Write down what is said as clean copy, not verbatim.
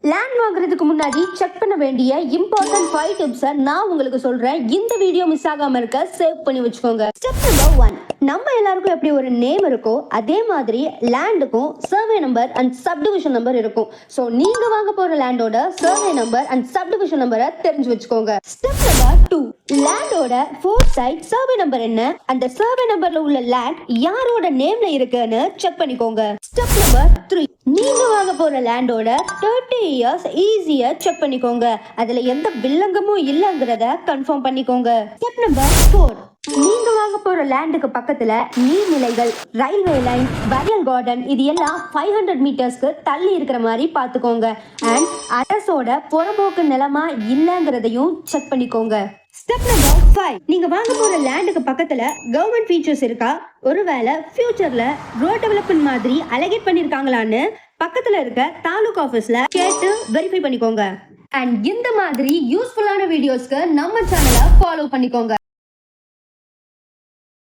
Land வாங்குறதுக்கு முன்னாடி check பண்ண வேண்டிய இம்பார்ட்டன்ட் 5 டிப்ஸை நான் உங்களுக்கு சொல்றேன். இந்த வீடியோ மிஸ் ஆகாம இருக்க சேவ் பண்ணி வச்சுக்கோங்க. ஸ்டெப் நம்பர் 1, நம்ம எல்லாருக்கும் எப்படி ஒரு நேம் இருக்கோ அதே மாதிரி லேண்டுக்கும் survey number and subdivision number இருக்கும். ஸோ நீங்க வாங்க போற லேண்டோட சர்வே நம்பர் அண்ட் சப்டிவிஷன் நம்பரை தெரிஞ்சு வச்சுக்கோங்க. ஸ்டெப் நம்பர் 2, லேண்டோட 4 சைட் சர்வே நம்பர் என்ன, அந்த சர்வே நம்பர்ல உள்ள லேண்ட் யாரோட நேம்ல இருக்குன்னு செக் பண்ணிக்கோங்க. ஸ்டெப் நம்பர் 3, நீங்க வாங்க போற லேண்டோட 30 இயர்ஸ் ஈஸியா செக் பண்ணிக்கோங்க. அதுல எந்த வில்லங்கமும் இல்லங்கிறத கன்ஃபார்ம் பண்ணிக்கோங்க. ஸ்டெப் நம்பர் 4, நீங்க வாங்க போற லேண்டுக்கு பக்கத்துல நீர்நிலைகள், ரயில்வே லைன், பரியல் கார்டன் இது எல்லாம் 500 மீட்டர்ஸ்க்கு தள்ளி இருக்கிற மாதிரி பாத்துக்கோங்க. அண்ட் அரசோட புறம்போக்கு நிலமா இல்லங்கிறதையும் செக் பண்ணிக்கோங்க. ஸ்டெப் நம்பர் 5, நீங்க வாங்க போற லேண்டுக்கு பக்கத்துல கவர்மெண்ட் ஃபீச்சர்ஸ் இருக்கா, ஒருவேளை ஃபியூச்சர்ல ரோட் டெவலப்மெண்ட் மாதிரி அலகேட் பண்ணிருக்காங்களான்னு பக்கத்துல இருக்க தாலுகா ஆபீஸ்ல கேட்டு வெரிஃபை பண்ணிக்கோங்க. அண்ட் இந்த மாதிரி யூஸ்ஃபுல்லான வீடியோஸ்க்கு நம்ம சேனலை ஃபாலோ பண்ணிக்கோங்க.